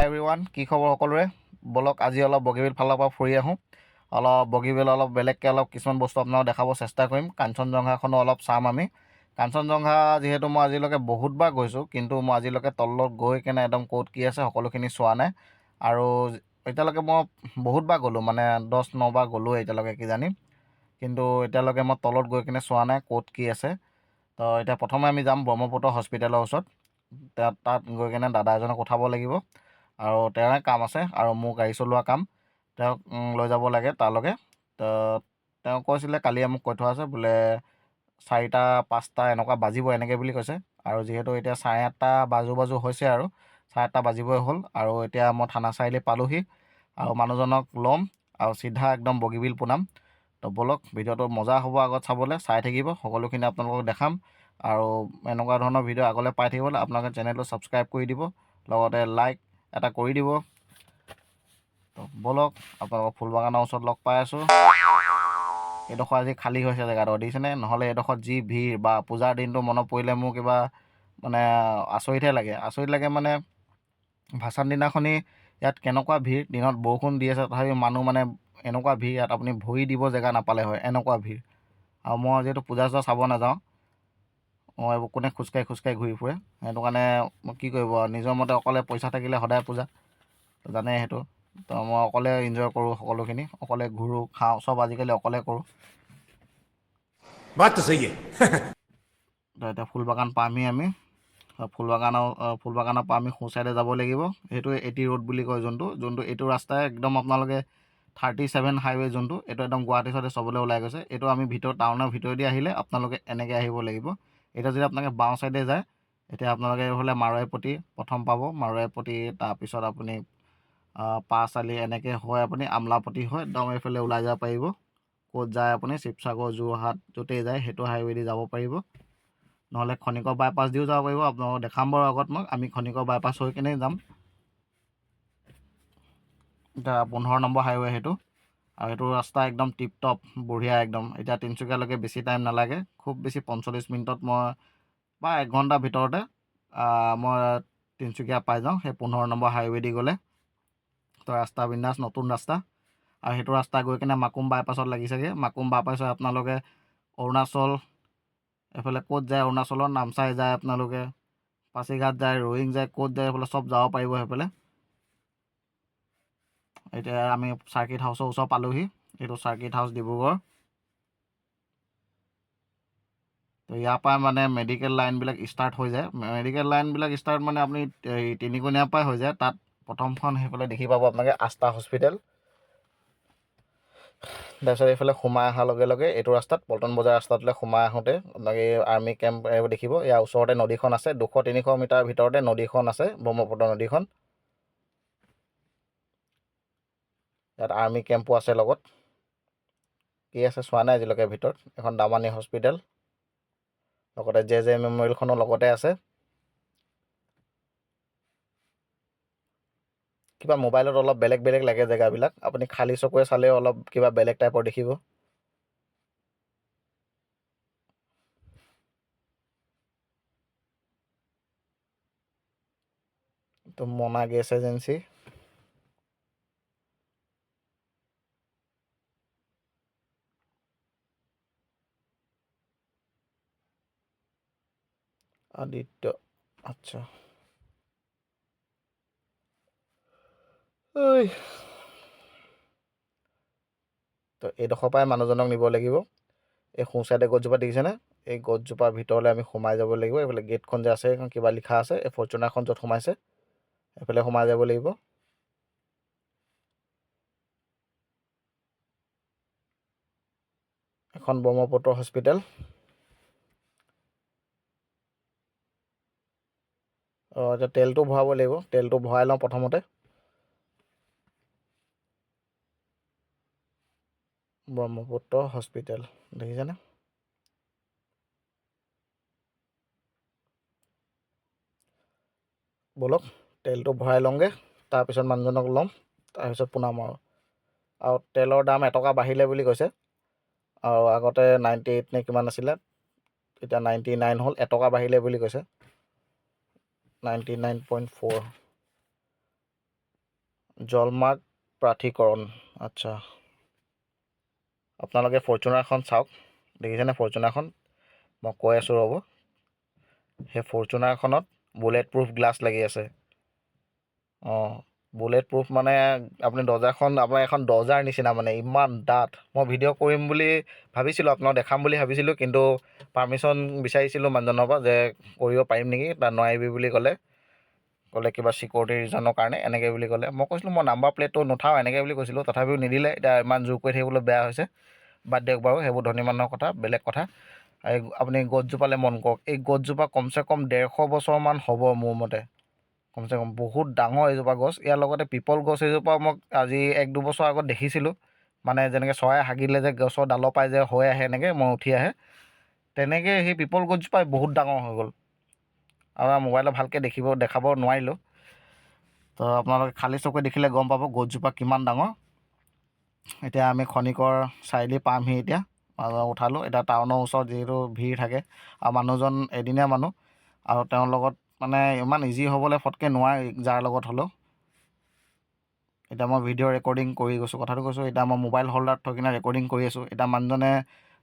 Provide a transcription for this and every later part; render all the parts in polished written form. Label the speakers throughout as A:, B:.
A: Everyone, কি খবৰ সকলোৰে? বলক আজি অলপ বগীবিল ফালৰ পৰা ফুৰি আহোঁ। অলপ বগীবিল অলপ বেলেগকৈ কিছুমান বস্তু আপোনাক দেখাব চেষ্টা কৰিম। কাঞ্চনজংঘাখনো অলপ চাম আমি। কাঞ্চনজংঘা যিহেতু মই আজিলৈকে বহুতবাৰ গৈছোঁ, কিন্তু মই আজিলৈকে তলত গৈ কেনে একদম ক'ত কি আছে সকলোখিনি চোৱা নাই। আৰু এতিয়ালৈকে মই বহুতবাৰ গ'লোঁ, মানে 10-9বাৰ গ'লোঁ এতিয়ালৈকে কিজানি, কিন্তু এতিয়ালৈকে মই তলত গৈ কিনে চোৱা নাই ক'ত কি আছে। তো এতিয়া প্ৰথমে আমি যাম ব্ৰহ্মপুত্ৰ হস্পিটেলৰ ওচৰত। তাত গৈ কেনে দাদা এজনক উঠাব লাগিব, আৰু তেওঁৰে কাম আছে আৰু মোৰ গাড়ী চলোৱা কাম। তেওঁক লৈ যাব লাগে তালৈকে। তো তেওঁ কৈছিলে কালিয়ে মোক কৈ থোৱা আছে বোলে 4টা-5টা এনেকুৱা বাজিব এনেকৈ বুলি কৈছে। আৰু যিহেতু এতিয়া 8:30 বাজু হৈছে, আৰু 8:30 বাজিবই হ'ল, আৰু এতিয়া মই থানা চাৰিআলি পালোহি। আৰু মানুহজনক ল'ম আৰু চিধা একদম বগীবিল পোনাম। তো বলক, ভিডিঅ'টো মজা হ'ব, আগত চাবলৈ চাই থাকিব, সকলোখিনি আপোনালোকক দেখাম। আৰু এনেকুৱা ধৰণৰ ভিডিঅ' আগলৈ পাই থাকিবলৈ আপোনালোকে চেনেলটো ছাবস্ক্ৰাইব কৰি দিব, লগতে লাইক এটা কৰি দিব। তো বলক, আপোনালোকক ফুলবাগানৰ ওচৰত লগ পাই আছোঁ। এইডোখৰ আজি খালী হৈছে জেগাডোখৰ, দেখিছেনে? নহ'লে এইডোখৰত যি ভিৰ, বা পূজাৰ দিনটো মনত পৰিলে মোৰ কিবা মানে আচৰিতহে লাগে মানে ভাচান দিনাখনি ইয়াত কেনেকুৱা ভিৰ। দিনত বৰষুণ দি আছে তথাপিও মানুহ মানে এনেকুৱা ভিৰ, ইয়াত আপুনি ভৰি দিব জেগা নাপালে হয়, এনেকুৱা ভিৰ। আৰু মই যিহেতু পূজা চূজা চাব নাযাওঁ, মই এইবোৰ কোনে খোজকাঢ়ি ঘূৰি ফুৰে। সেইটো কাৰণে মই কি কৰিব আৰু, নিজৰ মতে অকলে পইচা থাকিলে সদায় পূজা, জানে সেইটো। তো মই অকলে এনজয় কৰোঁ সকলোখিনি, অকলে ঘূৰোঁ, খাওঁ, চব আজিকালি অকলে কৰোঁ।
B: बात तो सही है।
A: তো এতিয়া ফুলবাগান পামহি আমি। ফুলবাগানৰ পৰা আমি সোঁ চাইডে যাব লাগিব। সেইটো এটি ৰোড বুলি কয়, যোনটো এইটো ৰাস্তাই একদম আপোনালোকে 37 হাইৱে যোনটো, এইটো একদম গুৱাহাটী চাইডে চবলৈ ওলাই গৈছে। এইটো আমি টাউনৰ ভিতৰেদি আহিলে আপোনালোকে এনেকৈ আহিব লাগিব। এতিয়া যদি আপোনালোকে বাওঁ চাইডে যায়, এতিয়া আপোনালোকে এইফালে মাৰৈপতি প্ৰথম পাব, মাৰৈপতি, তাৰপিছত আপুনি পাঁচআলি, এনেকৈ হৈ আপুনি আমলাপতি হৈ একদম এইফালে ওলাই যাব পাৰিব। ক'ত যায় আপুনি, শিৱসাগৰ, যোৰহাট, য'তেই যায় সেইটো হাইৱেদি যাব পাৰিব। নহ'লে খনিকৰ বাইপাছ দিও যাব পাৰিব। আপোনালোকক দেখাম বাৰু আগত আমি খনিকৰ বাইপাছ হৈ কেনে যাম। এতিয়া 15 নম্বৰ হাইৱে সেইটো, আৰু সেইটো ৰাস্তা একদম টিপ টপ বঢ়িয়া একদম। এতিয়া তিনিচুকীয়ালৈকে বেছি টাইম নালাগে, খুব বেছি 45 মিনিটত মই বা 1 ঘণ্টাৰ ভিতৰতে মই তিনিচুকীয়া পাই যাওঁ, সেই 15 নম্বৰ হাইৱেদি গ'লে। তো ৰাস্তা বিন্দাছ, নতুন ৰাস্তা। আৰু সেইটো ৰাস্তা গৈ কিনে মাকুম বাইপাছত লাগিছেগৈ। মাকুম বাইপাছত আপোনালোকে অৰুণাচল, এইফালে ক'ত যায়, অৰুণাচলৰ নামচাই যায়, আপোনালোকে পাছিঘাট যায়, ৰয়িং যায়, ক'ত যায় এইফালে চব যাব পাৰিব সেইফালে। এতিয়া আমি চাৰ্কিট হাউচৰ ওচৰ পালোহি। এইটো চাৰ্কিট হাউচ ডিব্ৰুগড়। তো ইয়াৰ পৰা মানে মেডিকেল লাইনবিলাক ষ্টাৰ্ট হৈ যায়। মেডিকেল লাইনবিলাক ষ্টাৰ্ট মানে আপুনি এই তিনিকুণীয়াৰ পৰাই হৈ যায়। তাত প্ৰথমখন সেইফালে দেখি পাব আপোনালোকে আস্থা হস্পিটেল। তাৰপিছত এইফালে সোমাই অহাৰ লগে লগে এইটো ৰাস্তাত, পল্টন বজাৰ ৰাস্তাটোলৈ সোমাই আহোঁতে আপোনালোকে এই আৰ্মি কেম্প এইবোৰ দেখিব। ইয়াৰ ওচৰতে নদীখন আছে, 200-300 মিটাৰ ভিতৰতে নদীখন আছে, ব্ৰহ্মপুত্ৰ নদীখন। ইয়াত আৰ্মি কেম্পো আছে লগত। কি আছে চোৱা নাই আজিলৈকে ভিতৰত। এখন দামানী হস্পিটেল, লগতে জে মেমৰিয়েলখনো লগতে আছে। কিবা মোবাইলত অলপ বেলেগ লাগে জেগাবিলাক, আপুনি খালী চকুৰে চালেও অলপ কিবা বেলেগ টাইপৰ দেখিব। তো মনা গেছ এজেঞ্চি। আদিত্য, আচ্ছা। তো এইডোখৰ পৰাই মানুহজনক নিব লাগিব। এই সোঁ চাইডে গছজোপা দেখিছেনে? এই গছজোপাৰ ভিতৰলৈ আমি সোমাই যাব লাগিব। এইফালে গেটখন যে আছে, সেইখন কিবা লিখা আছে, এই ফৰ্চুনাৰখন য'ত সোমাইছে এইফালে সোমাই যাব লাগিব। এখন ব্ৰহ্মপুত্ৰ হস্পিটেল। এতিয়া তেলটো ভৰাব লাগিব, তেলটো ভৰাই লওঁ প্ৰথমতে। ব্ৰহ্মপুত্ৰ হস্পিটেল দেখিছেনে? বলক তেলটো ভৰাই লওঁগৈ, তাৰপিছত মানুহজনক ল'ম, তাৰপিছত পুনাম আৰু তেলৰ দাম এটকা বাঢ়িলে বুলি কৈছে। আৰু আগতে 98 নে কিমান আছিলে, এতিয়া 99 হ'ল, এটকা বাঢ়িলে বুলি কৈছে, 99.4। জলমাৰ্গ প্ৰাধিকৰণ আচ্ছা আপোনালোকে ফৰ্চুনাৰখন চাওক দেখিছেনে ফৰ্চুনাৰখন মই কৈ আছোঁ ৰ'ব সেই ফৰ্চুনাৰখনত বুলেট প্ৰুফ গ্লাছ লাগি আছে বুলেট প্ৰুফ মানে আপুনি দৰ্জাখন আপোনাৰ এখন দৰ্জাৰ নিচিনা মানে ইমান ডাঠ মই ভিডিঅ' কৰিম বুলি ভাবিছিলোঁ আপোনাক দেখাম বুলি ভাবিছিলোঁ কিন্তু পাৰ্মিশ্যন বিচাৰিছিলোঁ মানুহজনৰ পৰা যে কৰিব পাৰিম নেকি তাত নোৱাৰিবি বুলি ক'লে কিবা চিকিউৰিটি ৰিজনৰ কাৰণে এনেকৈ বুলি ক'লে মই কৈছিলোঁ মই নাম্বাৰ প্লেটটো নুঠাওঁ এনেকৈ বুলি কৈছিলোঁ তথাপিও নিদিলে এতিয়া ইমান জোৰ কৰি থাকিবলৈ বেয়া হৈছে বাদ দিয়ক বাৰু সেইবোৰ ধনী মানুহৰ কথা বেলেগ কথা আপুনি গছজোপালৈ মন কৰক এই গছজোপা কমচে কম 150 বছৰমান হ'ব মোৰ মতে কমচে কম বহুত ডাঙৰ এজোপা গছ ইয়াৰ লগতে পিপল গছ এজোপা মই আজি 1-2 বছৰ আগত দেখিছিলোঁ মানে যেনেকৈ চৰাই হাগিলে যে গছৰ ডালৰ পাই যে হৈ আহে এনেকৈ মই উঠি আহে তেনেকৈ সেই পিপল গছজোপাই বহুত ডাঙৰ হৈ গ'ল আৰু মোবাইলত ভালকৈ দেখাব নোৱাৰিলোঁ তো আপোনালোকে খালী চকুৰে দেখিলে গম পাব গছজোপা কিমান ডাঙৰ এতিয়া আমি খনিকৰ চাৰিআলি পামহি এতিয়া উঠালোঁ এতিয়া টাউনৰ ওচৰত যিহেতু ভিৰ থাকে আৰু মানুহজন এদিনীয়া মানুহ আৰু তেওঁৰ লগত মানে ইমান ইজি হ'বলৈ ফটকৈ নোৱাৰে যাৰ লগত হ'লেও এতিয়া মই ভিডিঅ' ৰেকৰ্ডিং কৰি গৈছোঁ কথাটো কৈছোঁ এতিয়া মই মোবাইল হোল্ডাৰত থৈ কিনে ৰেকৰ্ডিং কৰি আছোঁ এতিয়া মানুহজনে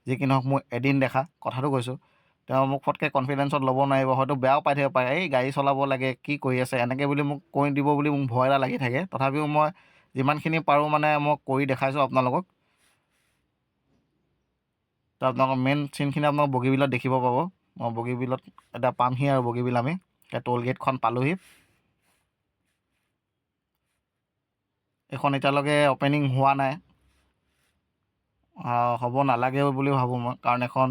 A: যি কি নহওক মোৰ এদিন দেখা কথাটো কৈছোঁ তেওঁ মোক ফটকৈ কনফিডেঞ্চত ল'ব নোৱাৰিব হয়তো বেয়াও পাই থাকিব পাৰে এই গাড়ী চলাব লাগে কি কৰি আছে এনেকৈ বুলি মোক কৈ দিব বুলি মোক ভয় এটা লাগি থাকে তথাপিও মই যিমানখিনি পাৰোঁ মানে মই কৰি দেখাইছোঁ আপোনালোকক তো আপোনালোকৰ মেইন চিনখিনি আপোনালোক বগীবিলত দেখিব পাব মই বগীবিলত এতিয়া পামহি আৰু বগীবিল আমি এতিয়া টোল গেটখন পালোহি এইখন এতিয়ালৈকে অপেনিং হোৱা নাই হ'ব নালাগে বুলি ভাবোঁ মই কাৰণ এখন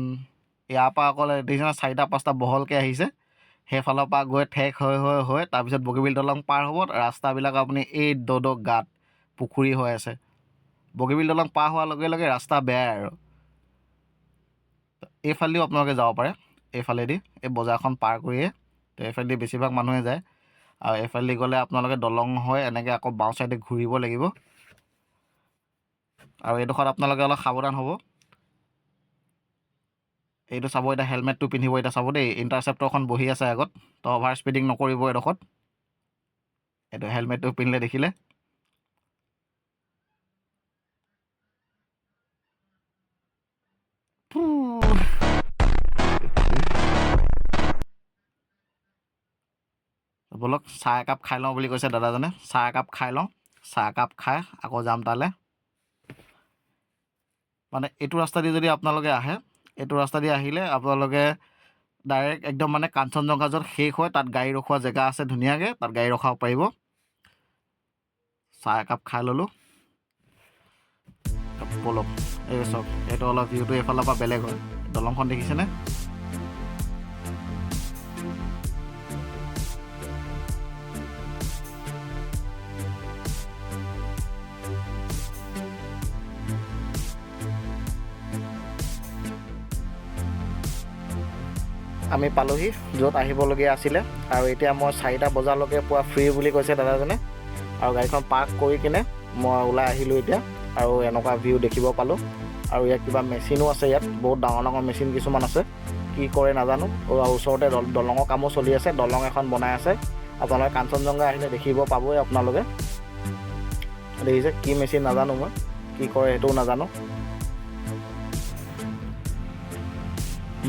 A: ইয়াৰ পৰা অকল দেখিছেনে 4-5টা বহলকৈ আহিছে সেইফালৰ পৰা গৈ ঠেক হৈ তাৰপিছত বগীবিল দলং পাৰ হ'ব ৰাস্তাবিলাক আপুনি এই দ'দ গাঁত পুখুৰী হৈ আছে বগীবিল দলং পাৰ হোৱাৰ লগে লগে ৰাস্তা বেয়াই আৰু এইফালেদিও আপোনালোকে যাব পাৰে এইফালেদি এই বজাৰখন পাৰ কৰিয়ে তো এইফালেদি বেছিভাগ মানুহে যায় আৰু এইফালেদি গ'লে আপোনালোকে দলং হৈ এনেকৈ আকৌ বাওঁ চাইডে ঘূৰিব লাগিব আৰু এইডোখৰত আপোনালোকে অলপ সাৱধান হ'ব এইটো চাব এতিয়া হেলমেটটো পিন্ধিব এতিয়া চাব দেই ইণ্টাৰচেপ্টৰখন বহি আছে আগত তো অভাৰ স্পীডিং নকৰিব এইডোখৰত এইটো হেলমেটটো পিন্ধিলে দেখিলে বলক চাহ একাপ খাই লওঁ বুলি কৈছে দাদাজনে চাহ একাপ খাই লওঁ চাহ একাপ খাই আকৌ যাম তালৈ মানে এইটো ৰাস্তা দি যদি আপোনালোকে আহে এইটো ৰাস্তা দি আহিলে আপোনালোকে ডাইৰেক্ট একদম মানে কাঞ্চনজংঘা য'ত শেষ হয় তাত গাড়ী ৰখোৱা জেগা আছে ধুনীয়াকৈ তাত গাড়ী ৰখাব পাৰিব চাহ একাপ খাই ল'লোঁ বলক এই চাওক এইটো অলপ ভিউটো এইফালৰ পৰা বেলেগ হয় দলংখন দেখিছেনে আমি পালোহি য'ত আহিবলগীয়া আছিলে আৰু এতিয়া মই 4টা বজালৈকে পুৰা ফ্ৰী বুলি কৈছে দাদাজনে আৰু গাড়ীখন পাৰ্ক কৰি কিনে মই ওলাই আহিলোঁ এতিয়া আৰু এনেকুৱা ভিউ দেখিব পালোঁ আৰু ইয়াত কিবা মেচিনো আছে ইয়াত বহুত ডাঙৰ ডাঙৰ মেচিন কিছুমান আছে কি কৰে নাজানো আৰু ওচৰতে দলঙৰ কামো চলি আছে দলং এখন বনাই আছে আপোনালোকে কাঞ্চনজংঘা আহিলে দেখিব পাবই আপোনালোকে দেখিছে কি মেচিন নাজানো মই কি কৰে সেইটোও নাজানো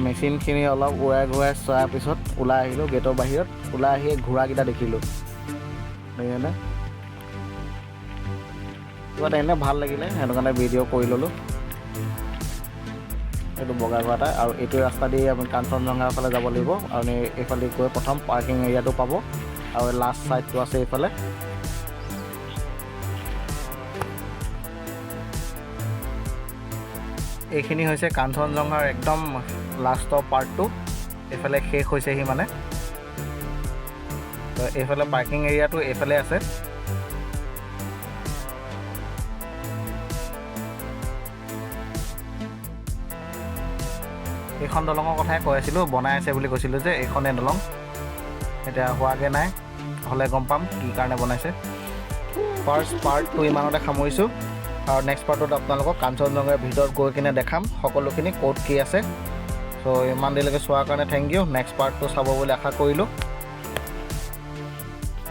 A: মেচিনখিনি অলপ উৰাই ঘূৰাই চোৱাৰ পিছত ওলাই আহিলোঁ গেটৰ বাহিৰত ওলাই আহি ঘোঁৰাকেইটা দেখিলোঁ দেখিছেনে কিবা এটা এনে ভাল লাগিলে সেইটো কাৰণে ভিডিঅ' কৰি ল'লোঁ এইটো বগা ঘোঁৰা এটা আৰু এইটো ৰাস্তা দি আপুনি কাঞ্চনজংঘাৰ ফালে যাব লাগিব আৰু এইফালে গৈ প্ৰথম পাৰ্কিং এৰিয়াটো পাব আৰু লাষ্ট ছাইডটো আছে এইফালে এইখিনি হৈছে কাঞ্চনজংঘাৰ একদম লাষ্টৰ পাৰ্টটো এইফালে শেষ হৈছেহি মানে তো এইফালে পাৰ্কিং এৰিয়াটো এইফালে আছে এইখন দলঙৰ কথাই কৈ আছিলোঁ বনাই আছে বুলি কৈছিলোঁ যে এইখনেই দলং এতিয়া হোৱাগৈ নাই হ'লে গম পাম কি কাৰণে বনাইছে ফাৰ্ষ্ট পাৰ্টটো ইমানতে সামৰিছোঁ আৰু নেক্সট পাৰ্টত আপোনালোকক কাঞ্চনজংঘাৰ ভিতৰত গৈ কিনে দেখাম সকলোখিনি ক'ত কি আছে চ' ইমান দেৰিলৈকে চোৱাৰ কাৰণে থেংক ইউ নেক্সট পাৰ্টটো চাব বুলি আশা কৰিলোঁ